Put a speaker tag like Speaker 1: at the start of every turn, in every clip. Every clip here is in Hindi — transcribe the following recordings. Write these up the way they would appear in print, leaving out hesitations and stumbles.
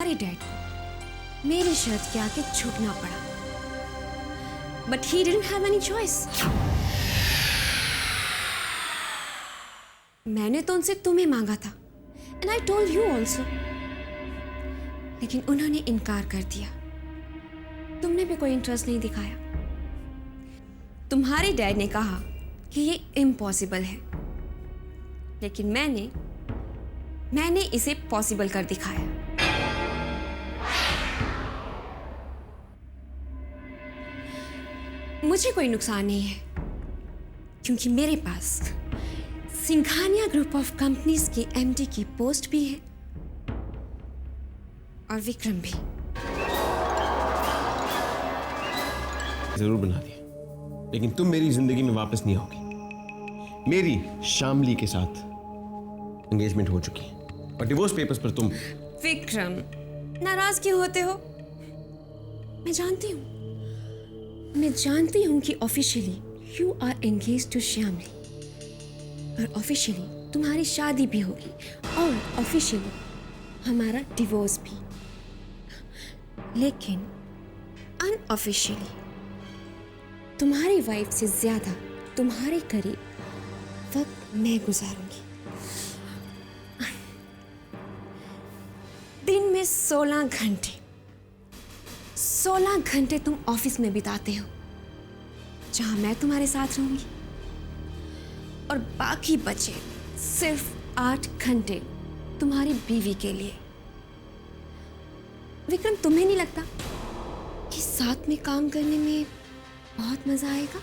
Speaker 1: तुम्हारे डैड को मेरी शर्त के आगे झुकना पड़ा, but he didn't have any choice. मैंने तो उनसे तुम्हें मांगा था, and I told you also, लेकिन उन्होंने इनकार कर दिया। तुमने भी कोई इंटरेस्ट नहीं दिखाया। तुम्हारे डैड ने कहा कि ये इम्पॉसिबल है, लेकिन मैंने इसे पॉसिबल कर दिखाया। मुझे कोई नुकसान नहीं है, क्योंकि मेरे पास सिंघानिया ग्रुप ऑफ कंपनीज की एमडी की पोस्ट भी है और विक्रम भी।
Speaker 2: जरूर बना दिया, लेकिन तुम मेरी जिंदगी में वापस नहीं आओगी। मेरी शामली के साथ एंगेजमेंट हो चुकी है और डिवोर्स पेपर्स पर तुम।
Speaker 1: विक्रम, नाराज क्यों होते हो? मैं जानती हूं कि officially you are engaged to Shyamali, और ऑफिशियली तुम्हारी शादी भी होगी, और ऑफिशियली हमारा डिवोर्स भी। लेकिन अनऑफिशियली तुम्हारी वाइफ से ज्यादा तुम्हारे करीब वक्त मैं गुजारूंगी। दिन में 16 घंटे तुम ऑफिस में बिताते हो, जहां मैं तुम्हारे साथ रहूंगी, और बाकी बचे सिर्फ 8 घंटे तुम्हारी बीवी के लिए। विक्रम, तुम्हें नहीं लगता कि साथ में काम करने में बहुत मजा आएगा?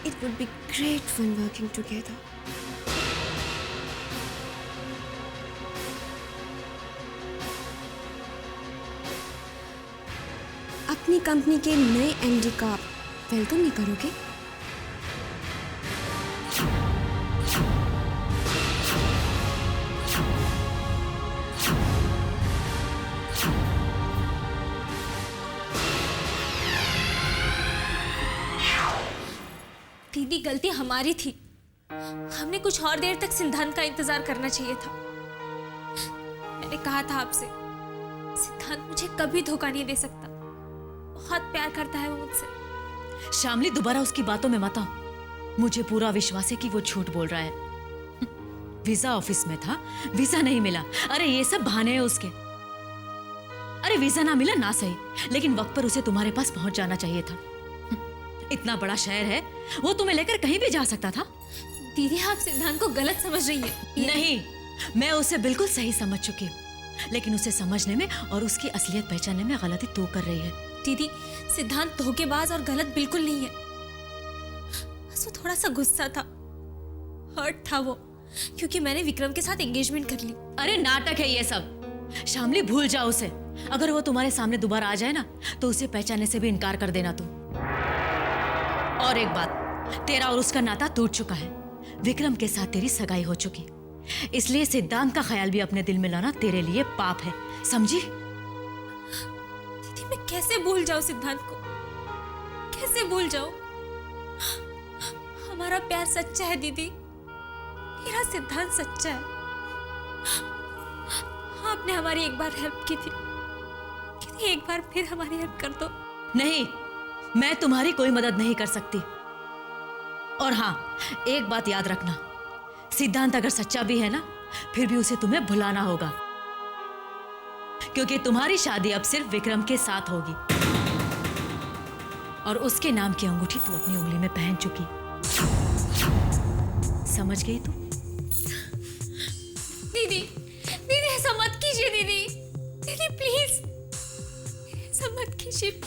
Speaker 1: It would be great fun working together. अपनी कंपनी के नए एमडी का वेलकम नहीं करोगे?
Speaker 3: दीदी, गलती हमारी थी। हमने कुछ और देर तक सिद्धांत का इंतजार करना चाहिए था। मैंने कहा था आपसे, सिद्धांत मुझे कभी धोखा नहीं दे सकता। बहुत प्यार करता है वो मुझसे।
Speaker 4: शामली, दोबारा उसकी बातों में मत आओ। मुझे पूरा विश्वास है कि वो झूठ बोल रहा है। वीजा ऑफिस में था, वीजा नहीं मिला। अरे ये सब बहाने हैं उसके। अरे वीजा ना मिला ना सही, लेकिन वक्त पर उसे तुम्हारे पास पहुंच जाना चाहिए था। इतना बड़ा शहर है, वो तुम्हें लेकर कहीं भी जा सकता था।
Speaker 3: दीदी, आप सिद्धांत को गलत समझ रही है।
Speaker 4: नहीं, मैं उसे बिल्कुल सही समझ चुकी हूँ, लेकिन उसे समझने में और उसकी असलियत पहचानने में गलती तू कर रही है।
Speaker 3: दीदी, सिद्धांत धोखेबाज और गलत बिल्कुल नहीं है। बस वो थोड़ा सा गुस्सा था, हर्ट था वो, क्योंकि मैंने विक्रम के साथ एंगेजमेंट कर ली।
Speaker 4: अरे नाटक है ये सब। शामली, भूल जाओ उसे। अगर वो तुम्हारे सामने दोबारा आ जाए ना, तो उसे पहचानने से भी इनकार कर देना तुम। और एक बात, तेरा और उसका नाता टूट चुका है। विक्रम के साथ तेरी सगाई हो चुकी, इसलिए सिद्धांत का ख्याल भी अपने दिल में लाना तेरे लिए पाप है, समझी?
Speaker 3: दीदी, मैं कैसे भूल जाऊं सिद्धांत को? कैसे भूल जाऊं? हमारा प्यार सच्चा है दीदी, मेरा सिद्धांत सच्चा है। आपने हमारी एक बार हेल्प की थी, एक बार फिर हमारी हेल्प कर दो।
Speaker 4: नहीं, मैं तुम्हारी कोई मदद नहीं कर सकती। और हाँ, एक बात याद रखना, सिद्धांत अगर सच्चा भी है ना, फिर भी उसे तुम्हें भुलाना होगा, क्योंकि तुम्हारी शादी अब सिर्फ विक्रम के साथ होगी, और उसके नाम की अंगूठी तू अपनी उंगली में पहन चुकी। समझ गई तू?
Speaker 3: दीदी, दीदी ऐसा मत कीजिए। दीदी, दीदी प्लीज ऐसा मत कीजिए।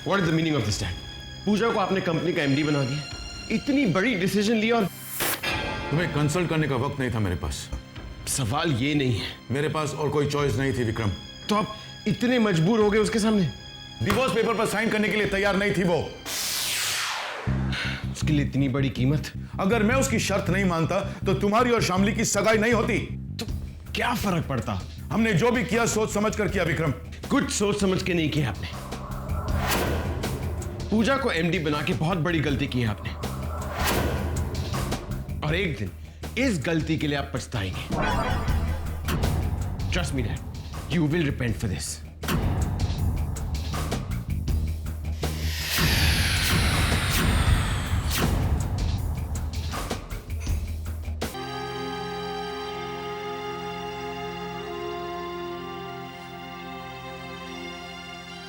Speaker 2: What is the meaning of this, Dad? पूजा को आपने कंपनी का एमडी बना दिया, इतनी बड़ी डिसीजन लिया, और
Speaker 5: तुम्हें कंसल्ट करने का वक्त नहीं था मेरे पास।
Speaker 2: सवाल ये नहीं है,
Speaker 5: मेरे पास और कोई चॉइस नहीं थी विक्रम।
Speaker 2: तो आप इतने मजबूर हो गए उसके सामने?
Speaker 5: डिवोर्स पेपर पर साइन करने के लिए तैयार नहीं थी वो।
Speaker 2: उसके लिए इतनी बड़ी कीमत?
Speaker 5: अगर मैं उसकी शर्त नहीं मानता तो तुम्हारी और शामली की सगाई नहीं होती।
Speaker 2: तो क्या फर्क पड़ता?
Speaker 5: हमने जो भी किया सोच समझ कर किया विक्रम।
Speaker 2: कुछ सोच समझ के नहीं किया आपने। पूजा को एमडी बना के बहुत बड़ी गलती की है आपने, और एक दिन इस गलती के लिए आप पछताएंगे। Trust me dad, you will repent for this.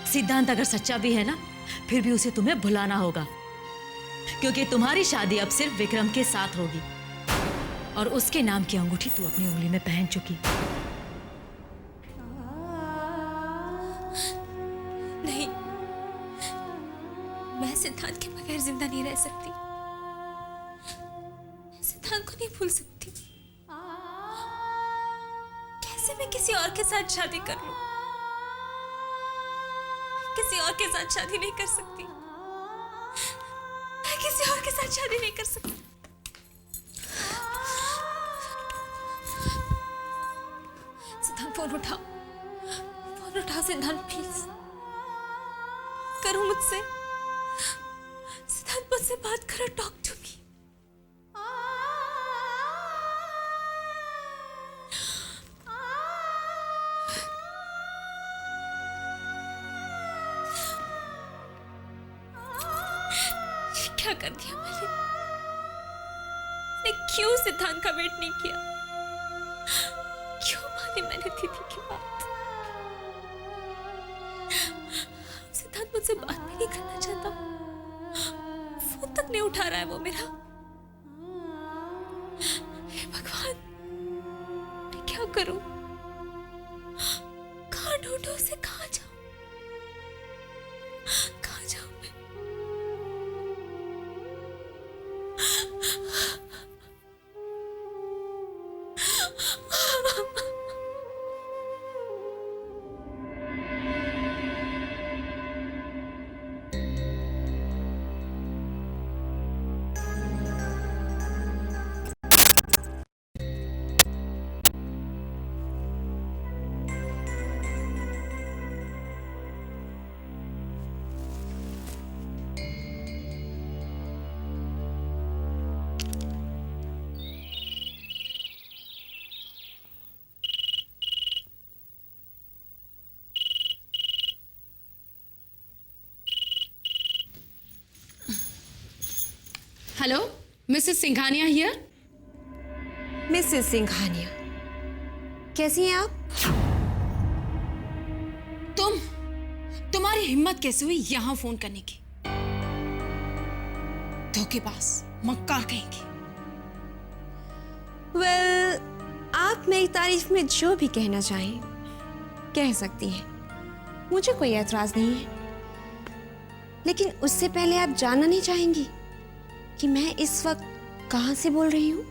Speaker 4: Siddhant अगर सच्चा भी है ना, फिर भी उसे तुम्हें भुलाना होगा, क्योंकि तुम्हारी शादी अब सिर्फ विक्रम के साथ होगी, और उसके नाम की अंगूठी तू अपनी उंगली में पहन चुकी।
Speaker 3: नहीं, मैं सिद्धांत के बगैर जिंदा नहीं रह सकती। मैं सिद्धांत को नहीं भूल सकती। कैसे मैं किसी और के साथ शादी कर लूं? किसी और के साथ शादी नहीं कर सकती। मैं किसी और के साथ शादी नहीं कर सकती। सिद्धांत, फोन उठाओ, फोन उठाओ सिद्धांत, प्लीज। करो मुझसे, सिद्धांत मुझसे बात करो, टॉक टू मी। क्या कर दिया मैंने क्यों सिद्धांत का वेट नहीं किया? क्यों मानी मैंने दीदी की बात? सिद्धांत मुझसे बात भी नहीं करना चाहता, फोन तक नहीं उठा रहा है वो मेरा। हे भगवान, मैं क्या करूं? कहां ढूंढूं उसे? कहां जाऊं? कहां जाऊं मैं?
Speaker 6: Hello, Mrs Singhania here.
Speaker 1: Mrs Singhania, कैसी हैं आप?
Speaker 6: तुम्हारी हिम्मत कैसे हुई यहां फोन करने की? धोखेबाज, मक्कार कहेंगी।
Speaker 1: वेल, आप मेरी तारीफ में जो भी कहना चाहें कह सकती हैं, मुझे कोई एतराज नहीं है। लेकिन उससे पहले आप जानना नहीं चाहेंगी कि मैं इस वक्त कहां से बोल रही हूं?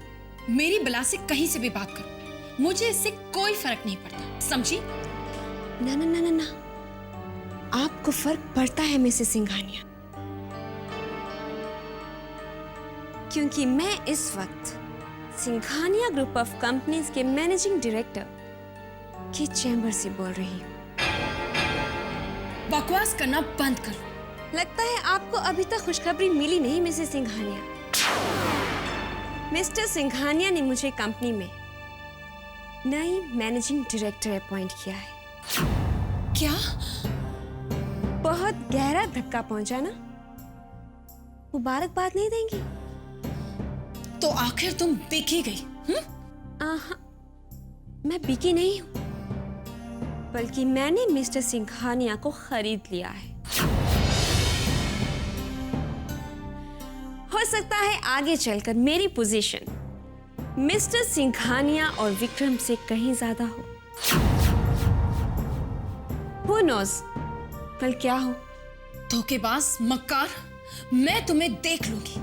Speaker 6: मेरी बला से कहीं से भी बात करो, मुझे इससे कोई फर्क नहीं पड़ता, समझी?
Speaker 1: ना ना ना ना ना, आपको फर्क पड़ता है मिसेस सिंघानिया, क्योंकि मैं इस वक्त सिंघानिया ग्रुप ऑफ कंपनीज के मैनेजिंग डायरेक्टर के चैम्बर से बोल रही हूँ।
Speaker 6: बकवास करना बंद करो।
Speaker 1: लगता है आपको अभी तक खुशखबरी मिली नहीं मिसेस सिंघानिया। मिस्टर सिंघानिया ने मुझे कंपनी में नई मैनेजिंग डायरेक्टर अपॉइंट किया है।
Speaker 6: क्या?
Speaker 1: बहुत गहरा धक्का पहुंचा ना? मुबारकबाद नहीं देंगी?
Speaker 6: तो आखिर तुम बिकी गई?
Speaker 1: मैं बिकी नहीं हूं, बल्कि मैंने मिस्टर सिंघानिया को खरीद लिया है। हो सकता है आगे चलकर मेरी पोजीशन मिस्टर सिंघानिया और विक्रम से कहीं ज्यादा हो। Who knows, कल क्या हो?
Speaker 6: धोखेबाज, मक्कार, मैं तुम्हें देख लूंगी।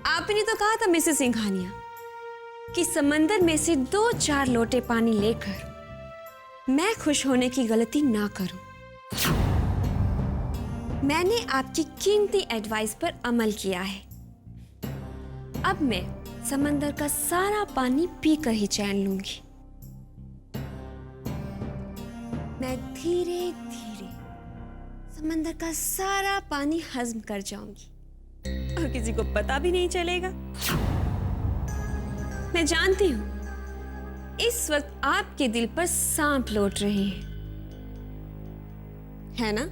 Speaker 1: आपने तो कहा था मिसेस सिंघानिया कि समंदर में से 2-4 लोटे पानी लेकर मैं खुश होने की गलती ना करूं। मैंने आपकी कीमती एडवाइस पर अमल किया है अब मैं समंदर का सारा पानी पीकर ही चैन लूंगी। मैं धीरे धीरे समंदर का सारा पानी हजम कर जाऊंगी और किसी को पता भी नहीं चलेगा। मैं जानती हूं इस वक्त आपके दिल पर सांप लौट रहे हैं, है ना?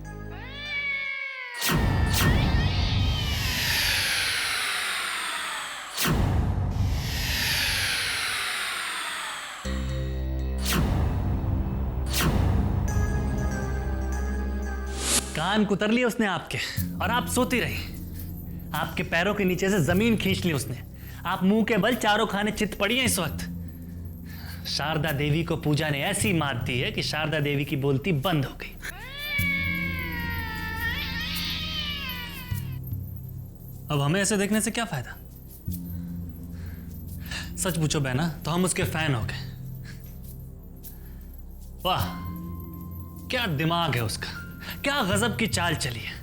Speaker 7: कान कुतर लिए उसने आपके और आप सोती रही। आपके पैरों के नीचे से जमीन खींच ली उसने। आप मुंह के बल चारों खाने चित पड़ी हैं इस वक्त। शारदा देवी को पूजा ने ऐसी मात दी है कि शारदा देवी की बोलती बंद हो गई। अब हमें ऐसे देखने से क्या फायदा? सच पूछो बहना तो हम उसके फैन हो गए। वाह, क्या दिमाग है उसका, क्या गजब की चाल चली है।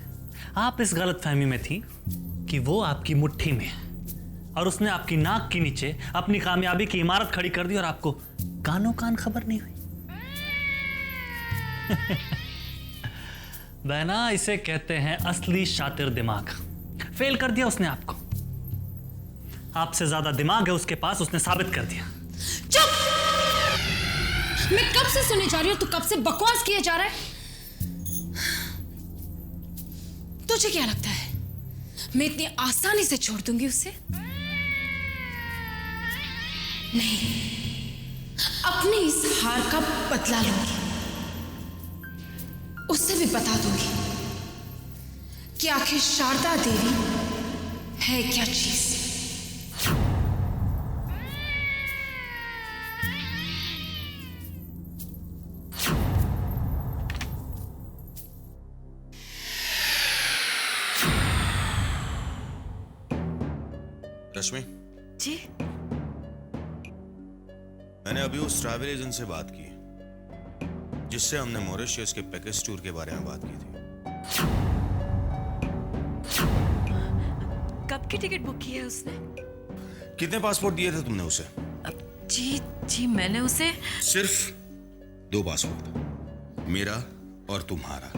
Speaker 7: आप इस गलतफहमी में थी कि वो आपकी मुट्ठी में है और उसने आपकी नाक के नीचे अपनी कामयाबी की इमारत खड़ी कर दी और आपको कानों कान खबर नहीं हुई। बहना, इसे कहते हैं असली शातिर दिमाग। फेल कर दिया उसने आपको। आपसे ज्यादा दिमाग है उसके पास, उसने साबित कर दिया।
Speaker 6: चुप! मैं कब से सुने जा रही हूं, तू कब से बकवास किए जा रहा है। तुझे क्या लगता है मैं इतनी आसानी से छोड़ दूंगी उसे? नहीं, अपने इस हार का बदला लूंगी। उससे भी बता दूंगी कि आखिर शारदा देवी है क्या चीज।
Speaker 8: रश्मि
Speaker 4: जी?
Speaker 8: मैंने अभी उस ट्रैवल एजेंट से बात की जिससे हमने मॉरिशस के पैकेज टूर के बारे में बात की थी।
Speaker 4: कब की टिकट बुक की है उसने?
Speaker 8: कितने पासपोर्ट दिए थे तुमने उसे?
Speaker 4: जी मैंने उसे
Speaker 8: सिर्फ 2 पासपोर्ट, मेरा और तुम्हारा।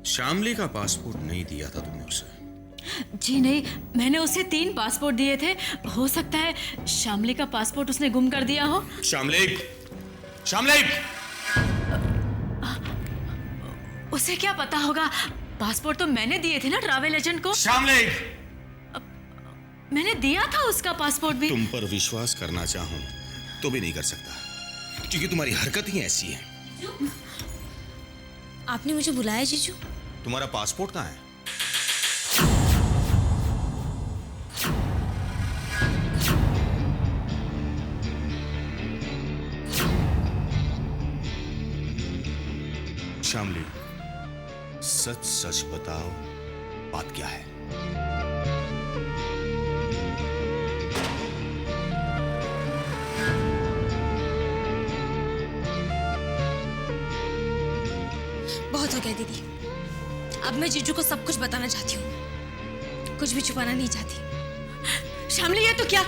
Speaker 8: शामली का पासपोर्ट नहीं दिया था तुमने उसे।
Speaker 4: जी नहीं, मैंने उसे 3 पासपोर्ट दिए थे। हो सकता है शामली का पासपोर्ट उसने गुम कर दिया हो।
Speaker 8: शामली, शामली!
Speaker 4: उसे क्या पता होगा? पासपोर्ट तो मैंने दिए थे ना ट्रैवल एजेंट को।
Speaker 8: शामली!
Speaker 4: मैंने दिया था उसका पासपोर्ट भी।
Speaker 8: तुम पर विश्वास करना चाहूं तो भी नहीं कर सकता क्योंकि तुम्हारी हरकत ही ऐसी है।
Speaker 3: आपने मुझे बुलाया जीजू?
Speaker 8: तुम्हारा पासपोर्ट कहाँ है? शामली, सच सच बताओ, बात क्या है?
Speaker 3: बहुत हो गया दीदी, अब मैं जीजू को सब कुछ बताना चाहती हूँ, कुछ भी छुपाना नहीं चाहती।
Speaker 4: शामली, ये तो क्या?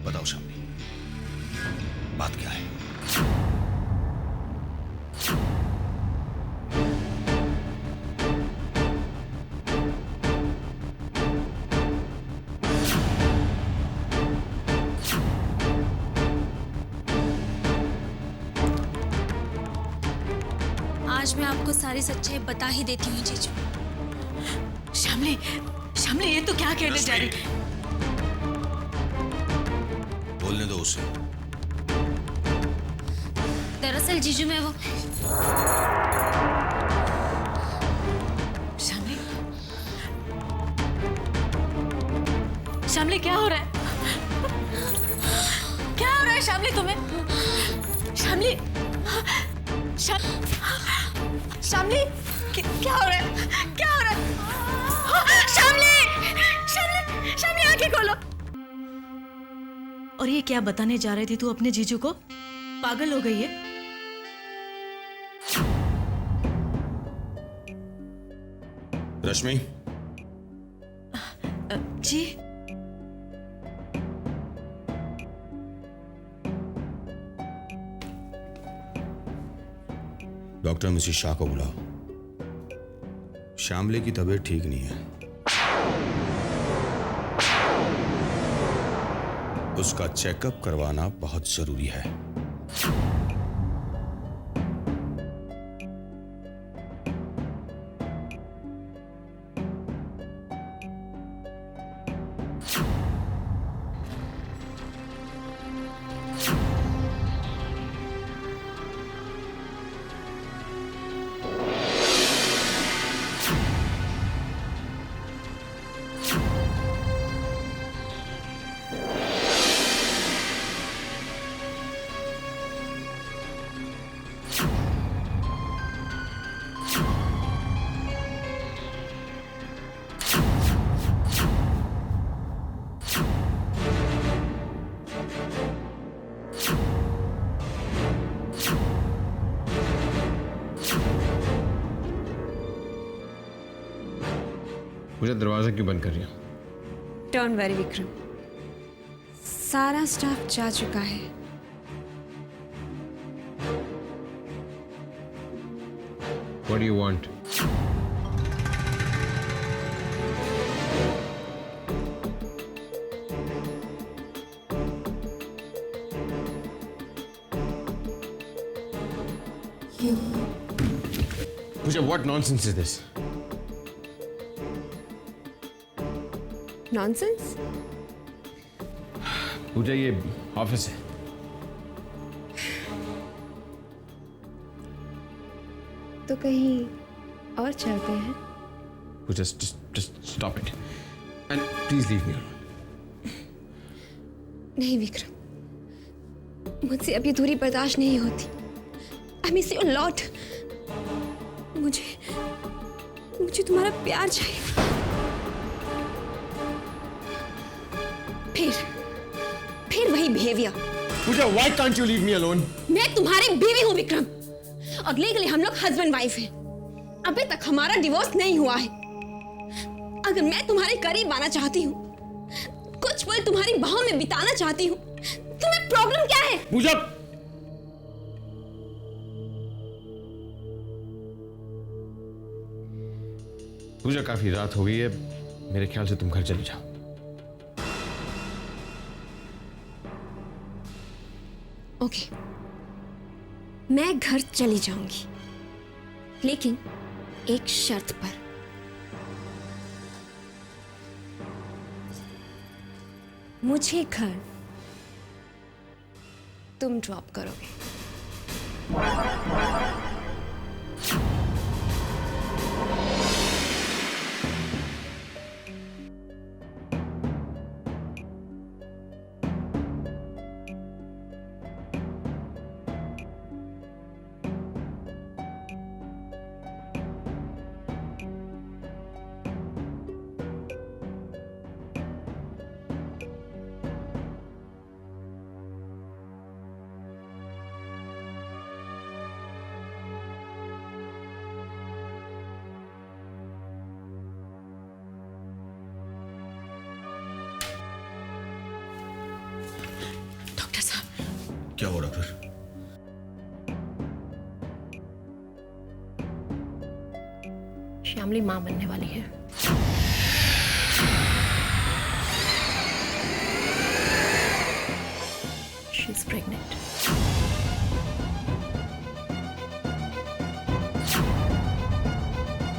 Speaker 8: बताओ शामली, बात क्या है?
Speaker 3: आज मैं आपको सारी सच्चाई बता ही देती हूँ जीजू।
Speaker 4: शामली, शामली, ये तो क्या कहने जा रही?
Speaker 8: बोलने दो उसे।
Speaker 3: दरअसल जीजू मैं वो
Speaker 4: शामली, शामली, क्या हो रहा है? क्या हो रहा है शामली तुम्हें? शामली, शामली, क्या हो रहा है? क्या हो रहा है? शामली, शामली, शामली, आंखें खोलो। और ये क्या बताने जा रही थी तू अपने जीजू को? पागल हो गई है?
Speaker 8: रश्मि,
Speaker 4: जी
Speaker 8: डॉक्टर मिसेस शाह को बुलाओ। श्यामली की तबीयत ठीक नहीं है, उसका चेकअप करवाना बहुत जरूरी है।
Speaker 2: मुझे दरवाजा क्यों बंद कर रही हो?
Speaker 1: डोंट वरी विक्रम, सारा स्टाफ जा चुका है।
Speaker 2: What do you want? Pooja, what nonsense is this?
Speaker 1: Nonsense?
Speaker 2: Pooja, ये ऑफिस है।
Speaker 1: तो कहीं और चलते हैं?
Speaker 2: पूजा, just stop it. And please leave me alone.
Speaker 1: नहीं विक्रम, मुझसे अब ये दूरी बर्दाश्त नहीं होती। I miss you a lot. मुझे तुम्हारा प्यार चाहिए। फिर वही behaviour.
Speaker 2: Pooja, why can't you leave me alone?
Speaker 1: मैं तुम्हारी बीवी हूँ विक्रम, और लीगली हम लोग हस्बैंड वाइफ हैं। अभी तक हमारा डिवोर्स नहीं हुआ है। अगर मैं तुम्हारे करीब आना चाहती हूँ, कुछ पल तुम्हारी बाहों में बिताना चाहती हूँ, तुम्हें प्रॉब्लम क्या है?
Speaker 2: पूजा, पूजा, काफी रात हो गई है, मेरे ख्याल से तुम घर चले जाओ।
Speaker 1: ओके, मैं घर चली जाऊंगी, लेकिन एक शर्त पर। मुझे घर तुम ड्रॉप करोगे।
Speaker 8: क्या हो डॉक्टर?
Speaker 1: श्यामली मां बनने वाली है।